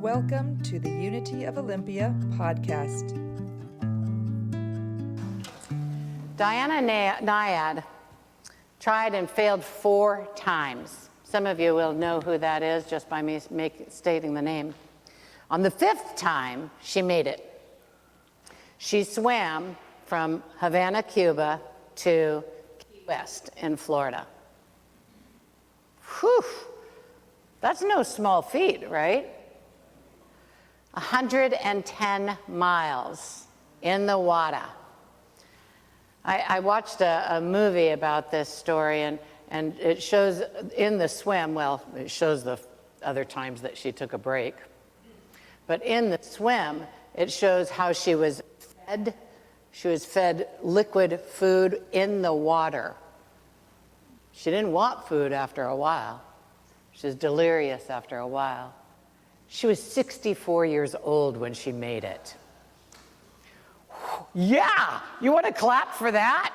Welcome to the Unity of Olympia podcast. Diana Nyad tried and failed 4 times. Some of you will know who that is just by me stating the name. On the 5th time, she made it. She swam from Havana, Cuba to Key West in Florida. Whew, that's no small feat, right? 110 miles in the water. I watched a movie about this story, and it shows in the swim, well, it shows the other times that she took a break, but in the swim, it shows how she was fed. She was fed liquid food in the water. She didn't want food after a while. She was delirious after a while. She was 64 years old when she made it. Yeah, you want to clap for that?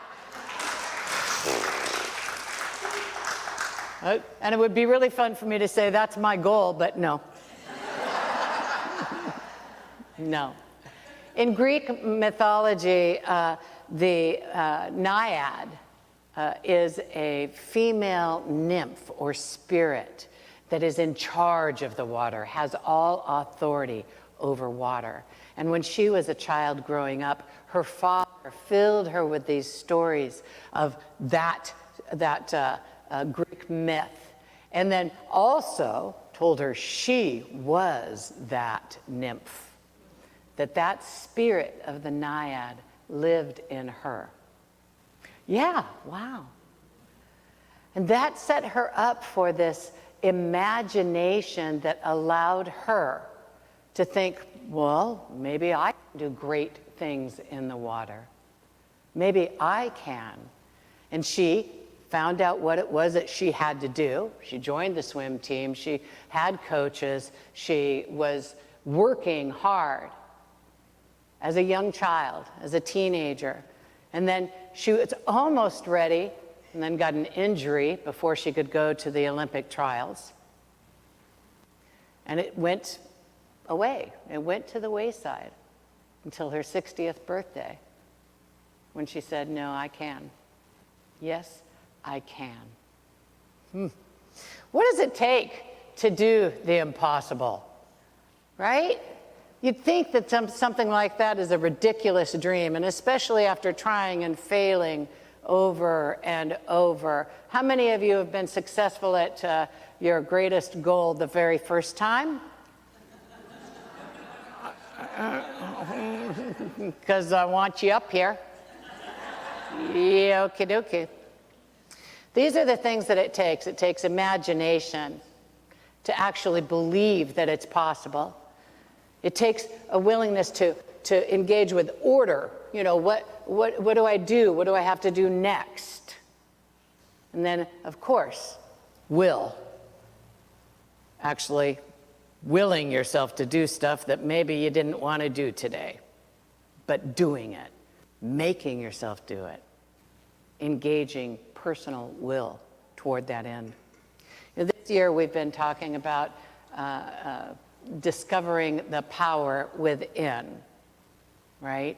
And it would be really fun for me to say that's my goal, but no. No. In Greek mythology, the naiad is a female nymph or spirit that is in charge of the water, has all authority over water. And when she was a child growing up, her father filled her with these stories of that Greek myth, and then also told her she was that nymph, that spirit of the naiad lived in her. Yeah, wow. And that set her up for this imagination that allowed her to think, well, maybe I can do great things in the water. Maybe I can. And she found out what it was that she had to do. She joined the swim team. She had coaches. She was working hard as a young child, as a teenager. And then she was almost ready, and then got an injury before she could go to the Olympic trials. And it went away. It went to the wayside until her 60th birthday, when she said, no, I can. Yes, I can. What does it take to do the impossible, right? You'd think that something like that is a ridiculous dream, and especially after trying and failing over and over. How many of you have been successful at your greatest goal the very first time? Because I want you up here. Yeah, okie dokie. These are the things that it takes. It takes imagination to actually believe that it's possible. It takes a willingness to engage with order. You know, what do I do? What do I have to do next? And then, of course, will. Actually willing yourself to do stuff that maybe you didn't want to do today, but doing it, making yourself do it, engaging personal will toward that end. You know, this year we've been talking about discovering the power within, right?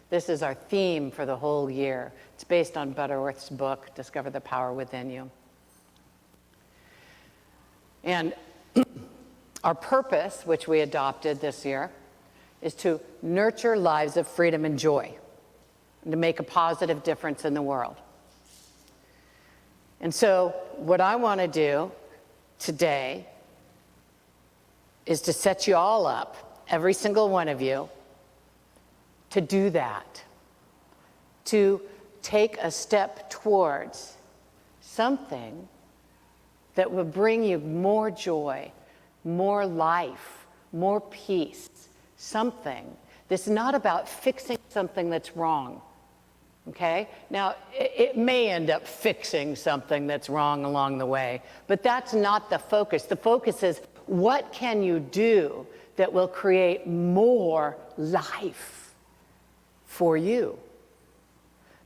This is our theme for the whole year. It's based on Butterworth's book, Discover the Power Within You. And our purpose, which we adopted this year, is to nurture lives of freedom and joy, and to make a positive difference in the world. And so what I want to do today is to set you all up, every single one of you, to do that, to take a step towards something that will bring you more joy, more life, more peace, something. This is not about fixing something that's wrong, okay? Now, it may end up fixing something that's wrong along the way, but that's not the focus. The focus is, what can you do that will create more life for you?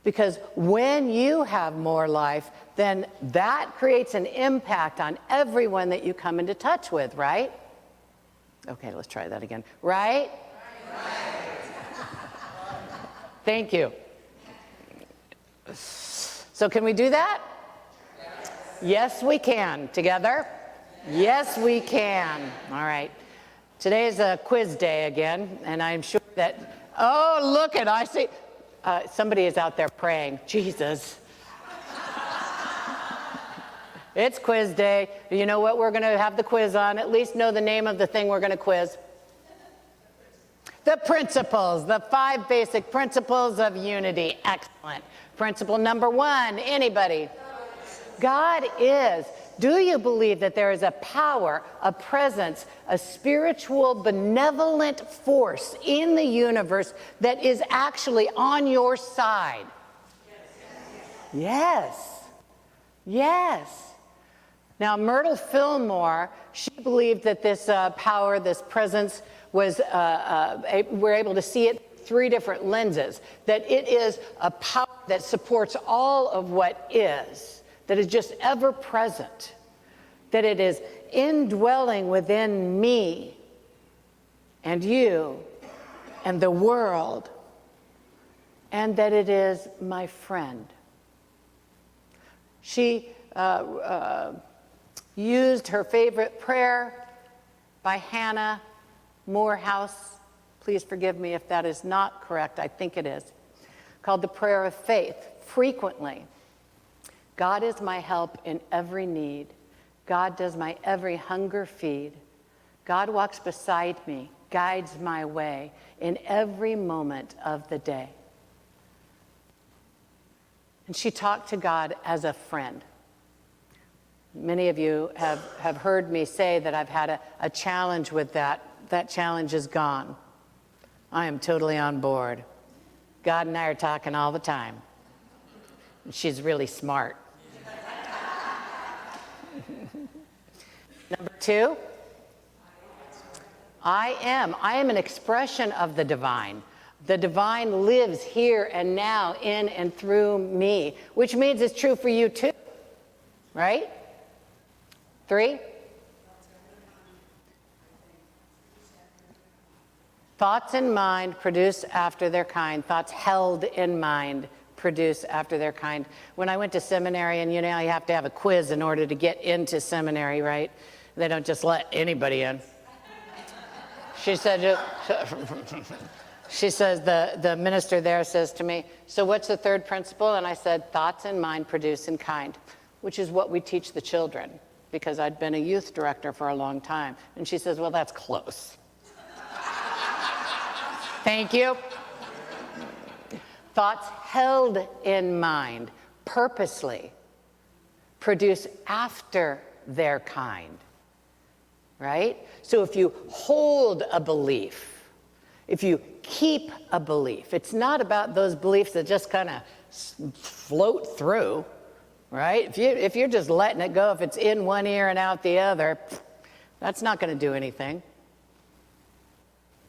Because when you have more life, then that creates an impact on everyone that you come into touch with, right? Okay, let's try that again. Right? Thank you. So can we do that? Yes, we can. Together? Yes, we can. All right. Today is a quiz day again, and I'm sure that, oh, look at, I see, somebody is out there praying. Jesus. It's quiz day. You know what we're going to have the quiz on? At least know the name of the thing we're going to quiz. The principles, the 5 basic principles of unity. Excellent. Principle number 1, anybody? God is. Do you believe that there is a power, a presence, a spiritual, benevolent force in the universe that is actually on your side? Yes. Yes. Now, Myrtle Fillmore, she believed that this power, this presence, was, we're able to see it 3 different lenses, that it is a power that supports all of what is, that is just ever present, that it is indwelling within me and you and the world, and that it is my friend. She used her favorite prayer by Hannah Morehouse. Please forgive me if that is not correct. I think it is. Called the prayer of faith frequently. God is my help in every need. God does my every hunger feed. God walks beside me, guides my way in every moment of the day. And she talked to God as a friend. Many of you have heard me say that I've had a challenge with that. That challenge is gone. I am totally on board. God and I are talking all the time. She's really smart. Number 2, I am an expression of the divine. The divine lives here and now in and through me, which means it's true for you too, right? 3, thoughts in mind produce after their kind. Thoughts held in mind produce after their kind. When I went to seminary, and you know you have to have a quiz in order to get into seminary, right? They don't just let anybody in. She said, she says, the minister there says to me, so what's the 3rd principle? And I said, thoughts in mind produce in kind, which is what we teach the children, because I'd been a youth director for a long time. And she says, well, that's close. Thank you. Thoughts held in mind purposely produce after their kind, right? So if you hold a belief, if you keep a belief, it's not about those beliefs that just kind of float through, right? If you're just letting it go, if it's in one ear and out the other, that's not going to do anything.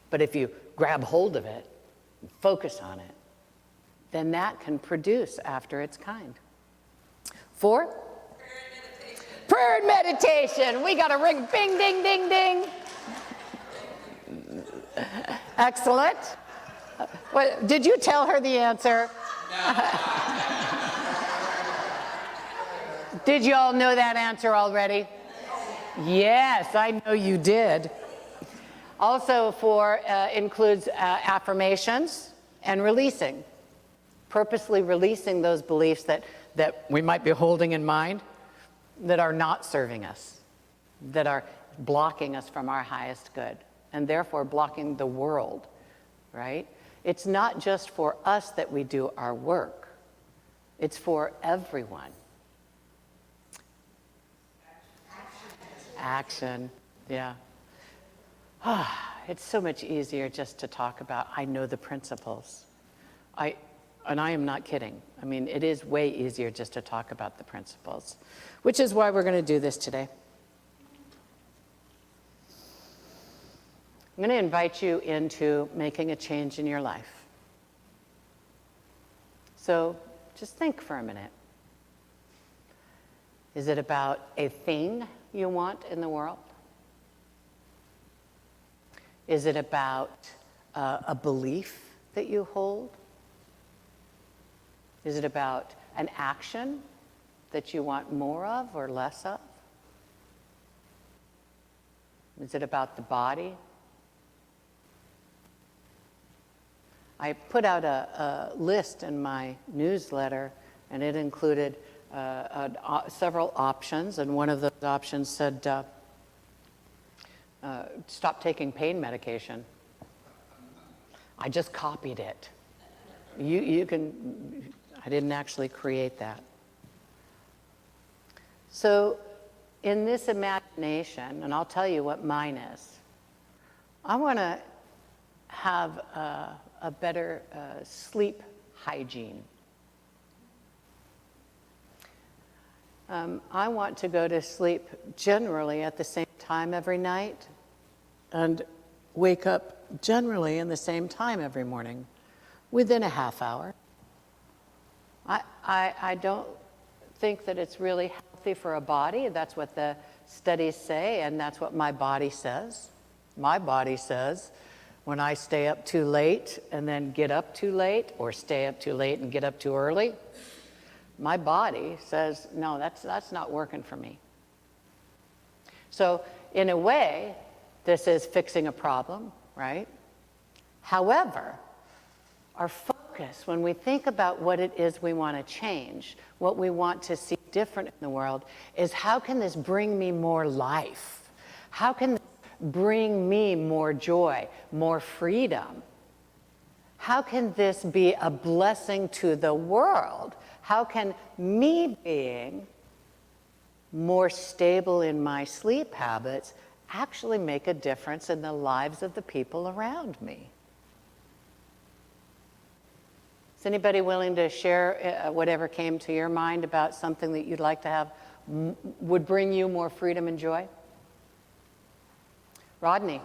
But if you grab hold of it, focus on it, then that can produce after its kind. 4? Prayer and meditation. We got a ring. Bing, ding, ding, ding. Excellent. What, did you tell her the answer? Did you all know that answer already? Yes, I know you did. Also 4 includes affirmations and releasing. Purposely releasing those beliefs that we might be holding in mind that are not serving us, that are blocking us from our highest good, and therefore blocking the world, right? It's not just for us that we do our work. It's for everyone. Action, yeah. It's so much easier just to talk about, I know the principles. And I am not kidding. I mean, it is way easier just to talk about the principles, which is why we're going to do this today. I'm going to invite you into making a change in your life. So just think for a minute. Is it about a thing you want in the world? Is it about a belief that you hold? Is it about an action that you want more of or less of? Is it about the body? I put out a list in my newsletter, and it included several options, and one of those options said, stop taking pain medication. I just copied it. You can, I didn't actually create that. So in this imagination, and I'll tell you what mine is, I want to have a better sleep hygiene. I want to go to sleep generally at the same time every night and wake up generally in the same time every morning, within a half hour. I don't think that it's really healthy for a body. That's what the studies say, and that's what my body says. My body says when I stay up too late and then get up too late, or stay up too late and get up too early, my body says, no, that's not working for me. So in a way, this is fixing a problem, right? However, our focus, when we think about what it is we want to change, what we want to see different in the world, is how can this bring me more life? How can this bring me more joy, more freedom? How can this be a blessing to the world? How can me being more stable in my sleep habits actually make a difference in the lives of the people around me? Is anybody willing to share whatever came to your mind about something that you'd like to have would bring you more freedom and joy? Rodney?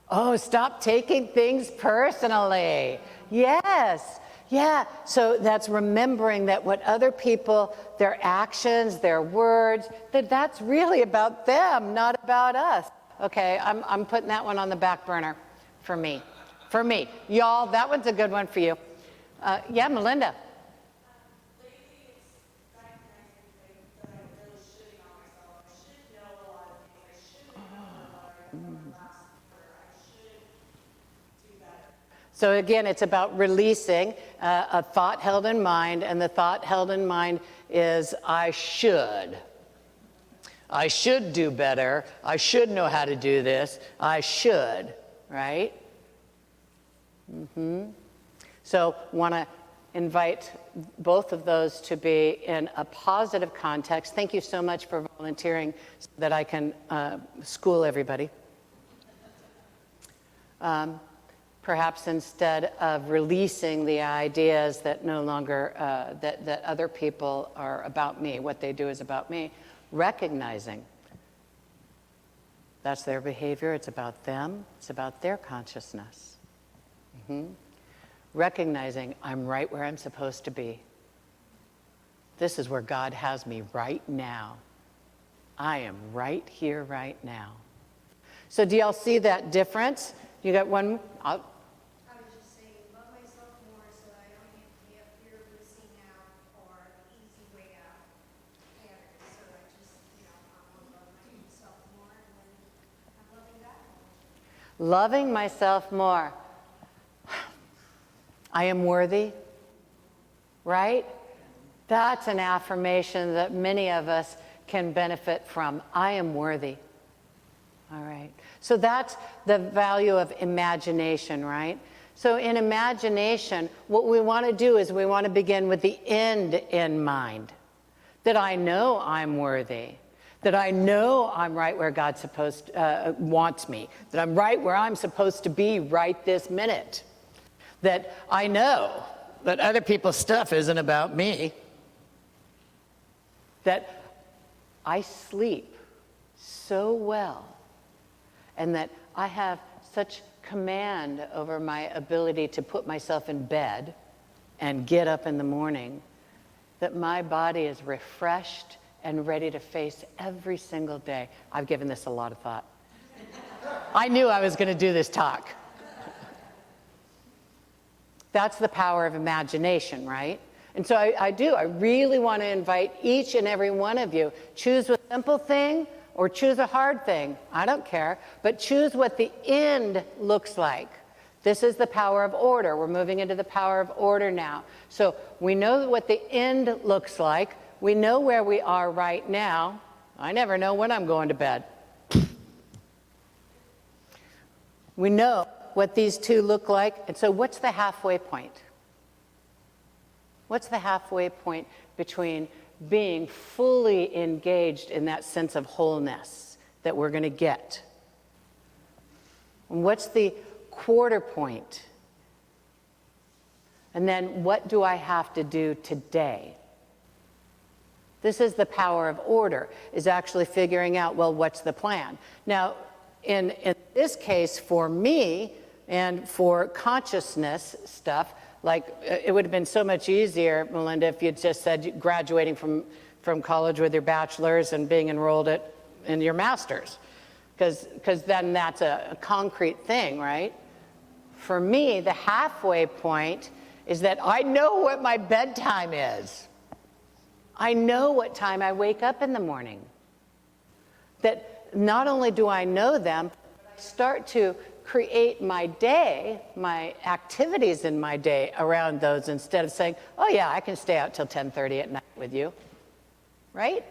Oh, stop taking things personally. Yes. Yeah. So that's remembering that what other people, their actions, their words, that's really about them, not about us. Okay, I'm putting that one on the back burner for me. For me. Y'all, that one's a good one for you. Yeah, Melinda. So again, it's about releasing a thought held in mind, and the thought held in mind is, I should. I should do better. I should know how to do this. I should, right? So want to invite both of those to be in a positive context. Thank you so much for volunteering so that I can school everybody. Perhaps instead of releasing the ideas that no longer, that other people are about me, what they do is about me, recognizing that's their behavior, it's about them, it's about their consciousness. Recognizing I'm right where I'm supposed to be. This is where God has me right now. I am right here, right now. So do y'all see that difference? You got one? I was just saying, love myself more so I don't have to have fear of missing out or the easy way out pattern. So I just, I'm loving myself more and then I'm loving God more. Loving myself more. I am worthy, right? That's an affirmation that many of us can benefit from. I am worthy. All right. So that's the value of imagination, right? So in imagination, what we want to do is we want to begin with the end in mind. That I know I'm worthy. That I know I'm right where God wants me. That I'm right where I'm supposed to be right this minute. That I know that other people's stuff isn't about me. That I sleep so well. And that I have such command over my ability to put myself in bed and get up in the morning, that my body is refreshed and ready to face every single day. I've given this a lot of thought. I knew I was going to do this talk. That's the power of imagination, right? And so I really want to invite each and every one of you, choose a simple thing or choose a hard thing. I don't care, but choose what the end looks like. This is the power of order. We're moving into the power of order now. So we know what the end looks like. We know where we are right now. I never know when I'm going to bed. We know what these two look like. And so what's the halfway point? What's the halfway point between being fully engaged in that sense of wholeness that we're going to get? And what's the quarter point? And then what do I have to do today? This is the power of order, is actually figuring out, well, what's the plan? Now, in this case, for me, and for consciousness stuff, like it would have been so much easier, Melinda, if you'd just said graduating from college with your bachelor's and being enrolled in your master's, because then that's a concrete thing, right? For me, the halfway point is that I know what my bedtime is. I know what time I wake up in the morning. That not only do I know them, but I start to create my day, my activities in my day around those, instead of saying, oh yeah, I can stay out till 10:30 at night with you, right?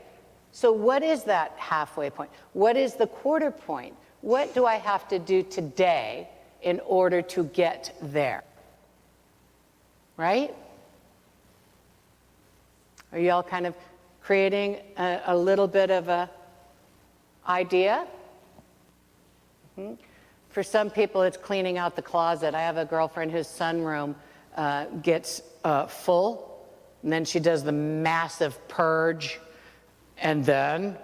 So what is that halfway point? What is the quarter point? What do I have to do today in order to get there, right? Are you all kind of creating a little bit of a idea? Mm-hmm. For some people, it's cleaning out the closet. I have a girlfriend whose sunroom gets full, and then she does the massive purge, and then.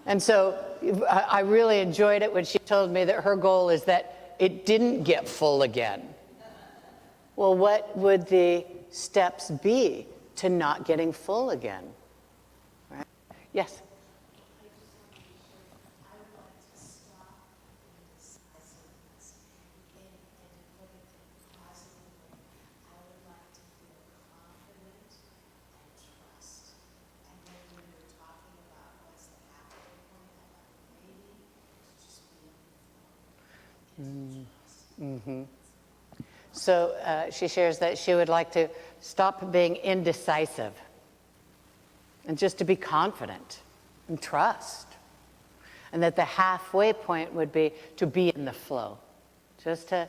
And so I really enjoyed it when she told me that her goal is that it didn't get full again. Well, what would the steps be to not getting full again? Right? Yes? Mm-hmm. So she shares that she would like to stop being indecisive and just to be confident and trust. And that the halfway point would be to be in the flow, just to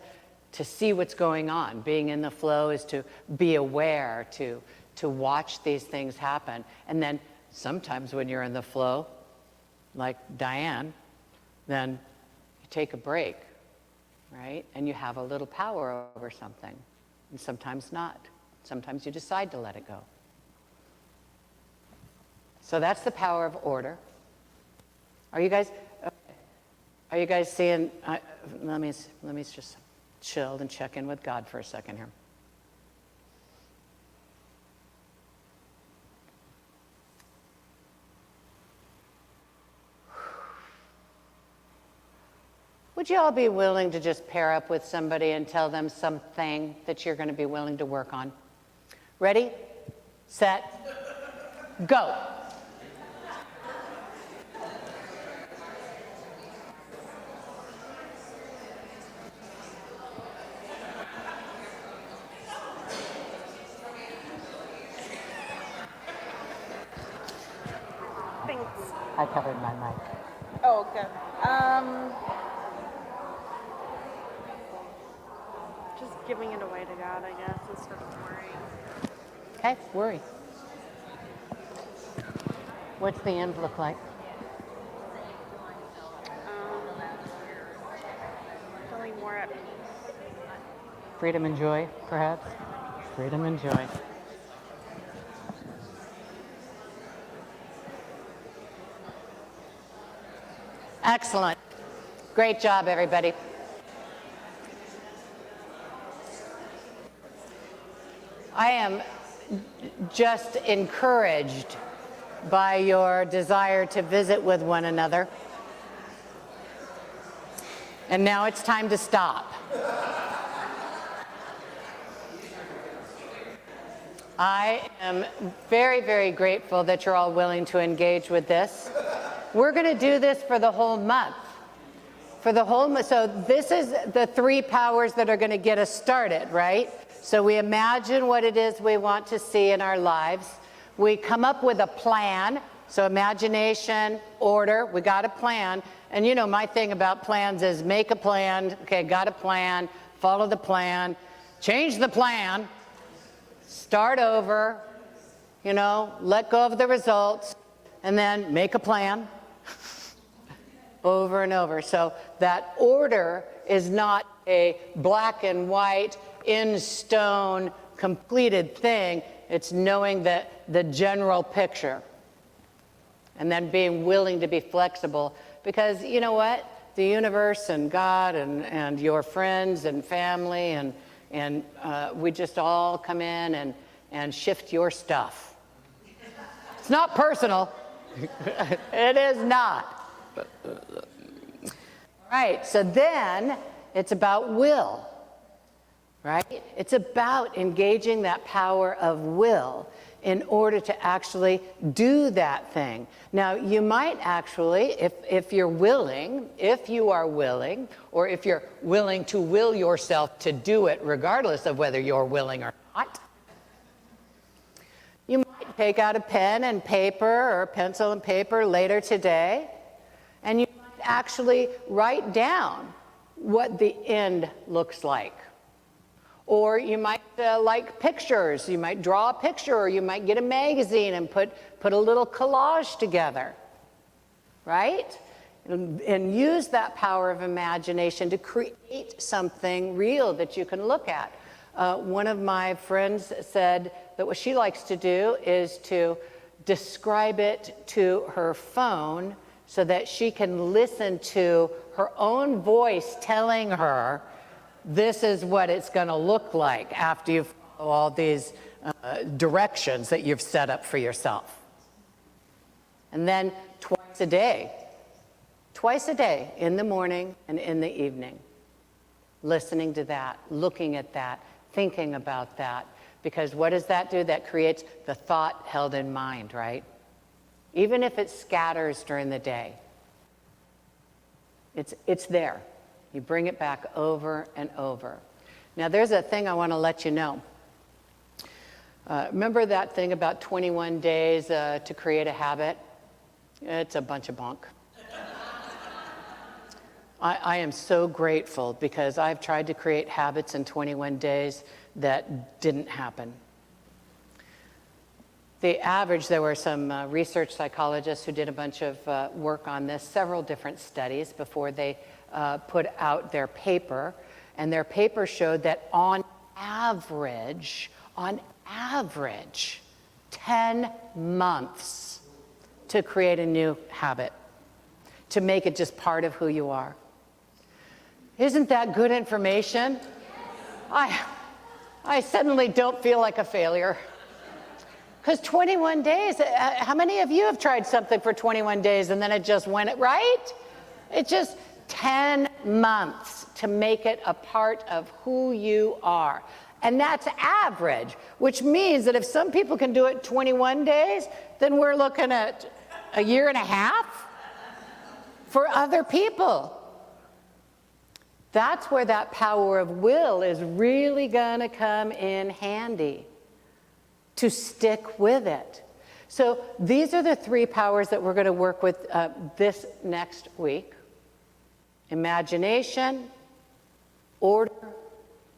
see what's going on. Being in the flow is to be aware, to watch these things happen. And then sometimes when you're in the flow, like Diane, then you take a break. Right? And you have a little power over something. And sometimes not. Sometimes you decide to let it go. So that's the power of order. Are you guys seeing, let me just chill and check in with God for a second here. Would you all be willing to just pair up with somebody and tell them something that you're going to be willing to work on? Ready, set, go. Thanks. I covered my mic. Oh, good. Just giving it away to God, I guess, instead of worrying. Okay, worry. What's the end look like? Feeling more at peace. Freedom and joy, perhaps? Freedom and joy. Excellent. Great job, everybody. I am just encouraged by your desire to visit with one another And now it's time to stop. I am very, very grateful that you're all willing to engage with this. We're going to do this for the whole month. For the whole month. So this is the 3 powers that are going to get us started, right? So we imagine what it is we want to see in our lives. We come up with a plan. So imagination, order, we got a plan. And you know, my thing about plans is make a plan. Okay, got a plan, follow the plan, change the plan, start over, you know, let go of the results, and then make a plan over and over. So that order is not a black and white, in stone, completed thing. It's knowing that the general picture. And then being willing to be flexible. Because you know what? The universe and God and your friends and family and we just all come in and shift your stuff. It's not personal. It is not. All right, so then it's about will, right? It's about engaging that power of will in order to actually do that thing. Now, you might actually, if you're willing, if you are willing, or if you're willing to will yourself to do it regardless of whether you're willing or not, you might take out a pen and paper or pencil and paper later today, and you might actually write down what the end looks like. Or you might like pictures. You might draw a picture, or you might get a magazine and put a little collage together, right? And use that power of imagination to create something real that you can look at. One of my friends said that what she likes to do is to describe it to her phone so that she can listen to her own voice telling her this is what it's going to look like after you follow all these directions that you've set up for yourself. And then twice a day, in the morning and in the evening, listening to that, looking at that, thinking about that. Because what does that do? That creates the thought held in mind, right? Even if it scatters during the day, it's there. You bring it back over and over. Now, there's a thing I want to let you know. Remember that thing about 21 days to create a habit? It's a bunch of bunk. I am so grateful because I've tried to create habits in 21 days that didn't happen. The average, there were some research psychologists who did a bunch of work on this, several different studies before they put out their paper, and their paper showed that on average, 10 months to create a new habit, to make it just part of who you are. Isn't that good information? I suddenly don't feel like a failure. Because 21 days, how many of you have tried something for 21 days and then it just went, right? It just 10 months to make it a part of who you are. And that's average, which means that if some people can do it 21 days, then we're looking at a year and a half for other people. That's where that power of will is really going to come in handy, to stick with it. So these are the 3 powers that we're going to work with this next week. Imagination, order,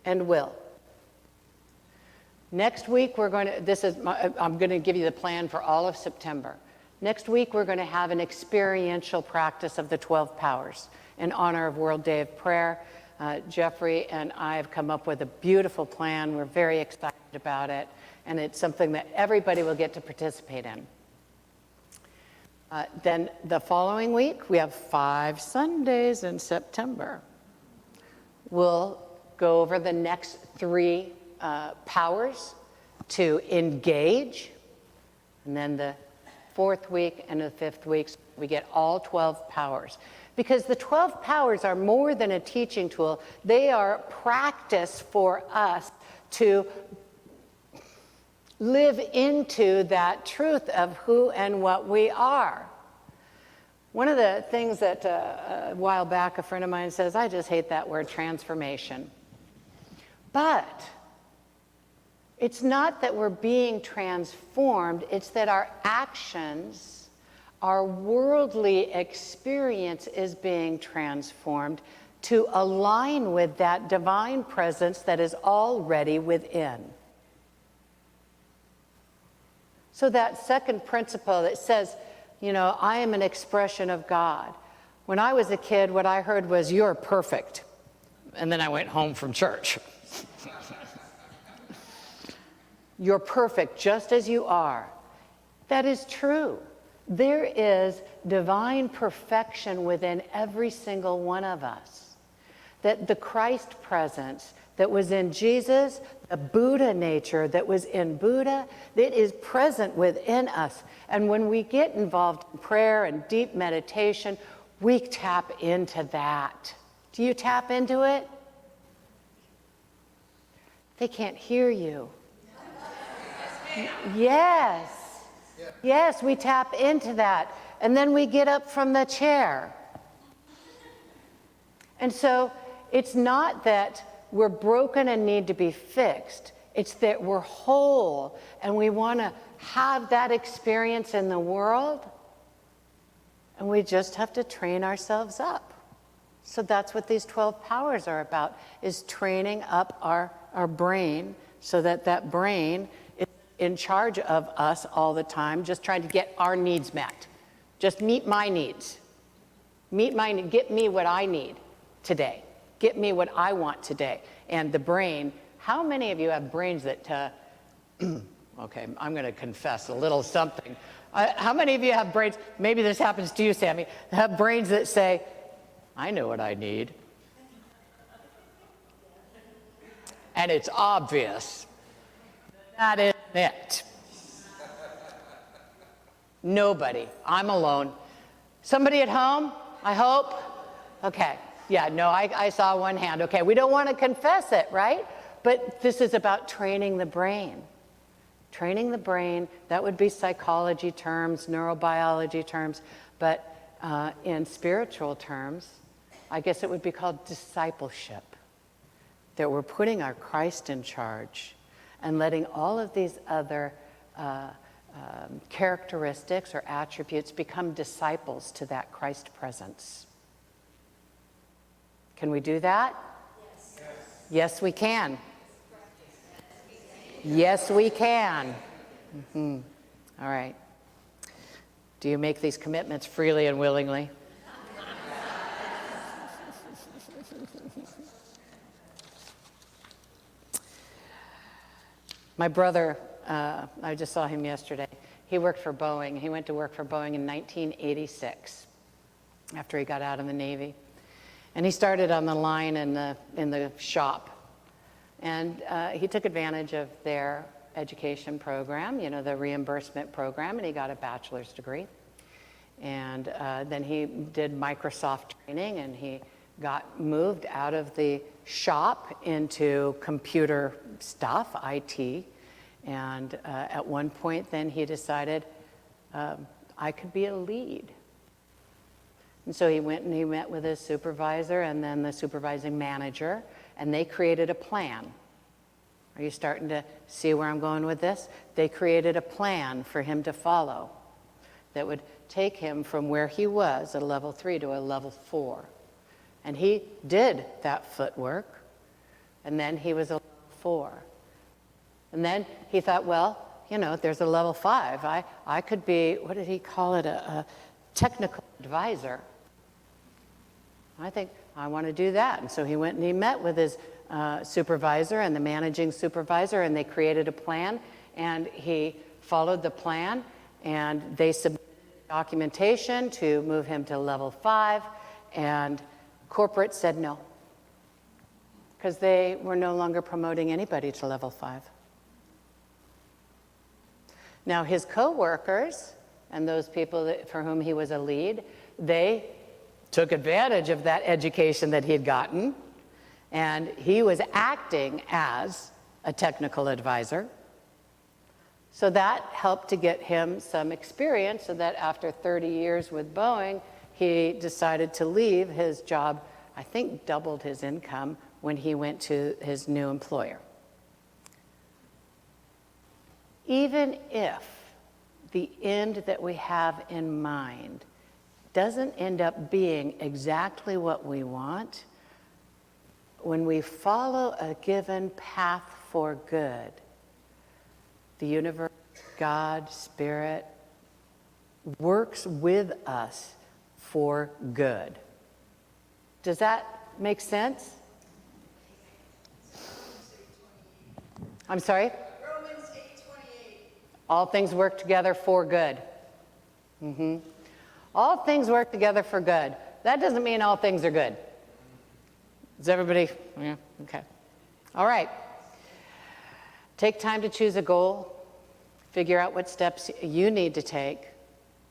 and will. Next week, I'm going to give you the plan for all of September. Next week, we're going to have an experiential practice of the 12 powers in honor of World Day of Prayer. Jeffrey and I have come up with a beautiful plan. We're very excited about it, and it's something that everybody will get to participate in. Then the following week, we have 5 Sundays in September. We'll go over the next 3 powers to engage. And then the 4th week and the 5th week. We get all 12 powers. Because the 12 powers are more than a teaching tool. They are practice for us to live into that truth of who and what we are. One of the things that a while back a friend of mine says, I just hate that word transformation. But it's not that we're being transformed, it's that our actions, our worldly experience is being transformed to align with that divine presence that is already within. So that second principle that says, you know, I am an expression of God. When I was a kid, what I heard was, you're perfect. And then I went home from church. You're perfect just as you are. That is true. There is divine perfection within every single one of us. That the Christ presence that was in Jesus, the Buddha nature that was in Buddha, that is present within us. And when we get involved in prayer and deep meditation, we tap into that. Do you tap into it? They can't hear you. Yes. Yes, we tap into that. And then we get up from the chair. And so it's not that we're broken and need to be fixed. It's that we're whole and we want to have that experience in the world. And we just have to train ourselves up. So that's what these 12 powers are about, is training up our brain so that that brain is in charge of us all the time, just trying to get our needs met. Just meet my needs. Get me what I need today. Get me what I want today. And the brain, how many of you have brains that, okay, I'm going to confess a little something. How many of you have brains, maybe this happens to you, Sammy, have brains that say, I know what I need. And it's obvious. That is it. Nobody. I'm alone. Somebody at home, I hope? Okay. Yeah, no, I saw one hand. Okay, we don't want to confess it, right? But this is about training the brain. Training the brain, that would be psychology terms, neurobiology terms, but in spiritual terms, I guess it would be called discipleship. That we're putting our Christ in charge and letting all of these other characteristics or attributes become disciples to that Christ presence. Can we do that? Yes. Yes, we can. Yes, we can. Mm-hmm. All right. Do you make these commitments freely and willingly? My brother, I just saw him yesterday. He worked for Boeing. He went to work for Boeing in 1986 after he got out of the Navy. And he started on the line in the shop. And he took advantage of their education program, you know, the reimbursement program, and he got a bachelor's degree. And then he did Microsoft training, and he got moved out of the shop into computer stuff, IT. And at one point then he decided I could be a lead. And so he went and he met with his supervisor and then the supervising manager, and they created a plan. Are you starting to see where I'm going with this? They created a plan for him to follow that would take him from where he was at a level 3 to a level 4. And he did that footwork, and then he was a level 4. And then he thought, well, you know, there's a level 5. I could be, what did he call it, a technical advisor. I think I want to do that. And so he went and he met with his supervisor and the managing supervisor, and they created a plan, and he followed the plan, and they submitted documentation to move him to level 5, and corporate said no, because they were no longer promoting anybody to level 5. Now his co-workers and those people for whom he was a lead, they took advantage of that education that he had gotten, and he was acting as a technical advisor. So that helped to get him some experience, so that after 30 years with Boeing, he decided to leave his job. I think doubled his income when he went to his new employer. Even if the end that we have in mind doesn't end up being exactly what we want, when we follow a given path for good, the universe, God, Spirit, works with us for good. Does that make sense? I'm sorry? Romans 8:28. All things work together for good. All things work together for good. That doesn't mean all things are good. Is everybody? Yeah, okay. All right. Take time to choose a goal, figure out what steps you need to take,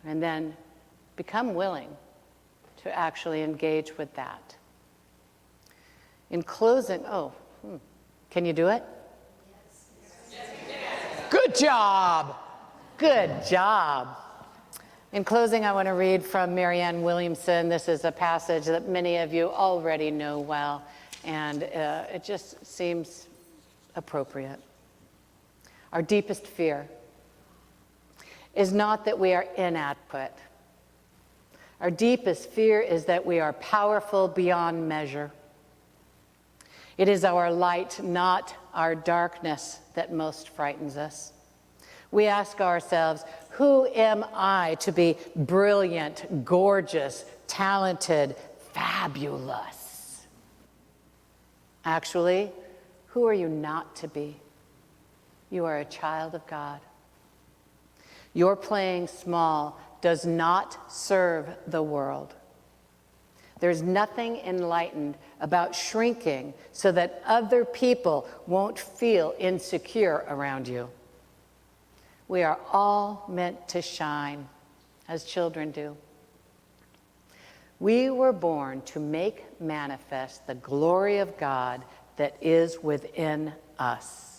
and then become willing to actually engage with that. In closing, can you do it? Good job. Good job. In closing, I want to read from Marianne Williamson. This is a passage that many of you already know well, and it just seems appropriate. Our deepest fear is not that we are inadequate. Our deepest fear is that we are powerful beyond measure. It is our light, not our darkness, that most frightens us. We ask ourselves, who am I to be brilliant, gorgeous, talented, fabulous? Actually, who are you not to be? You are a child of God. Your playing small does not serve the world. There's nothing enlightened about shrinking so that other people won't feel insecure around you. We are all meant to shine, as children do. We were born to make manifest the glory of God that is within us.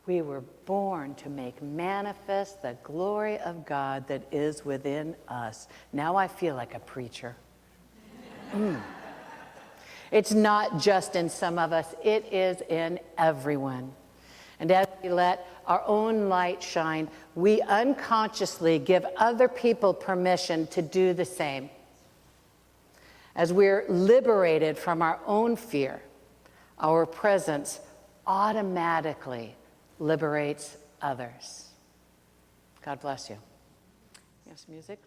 We were born to make manifest the glory of God that is within us. Now I feel like a preacher. It's not just in some of us, it is in everyone. And as we let our own light shine, we unconsciously give other people permission to do the same. As we're liberated from our own fear, our presence automatically liberates others. God bless you. Yes, music?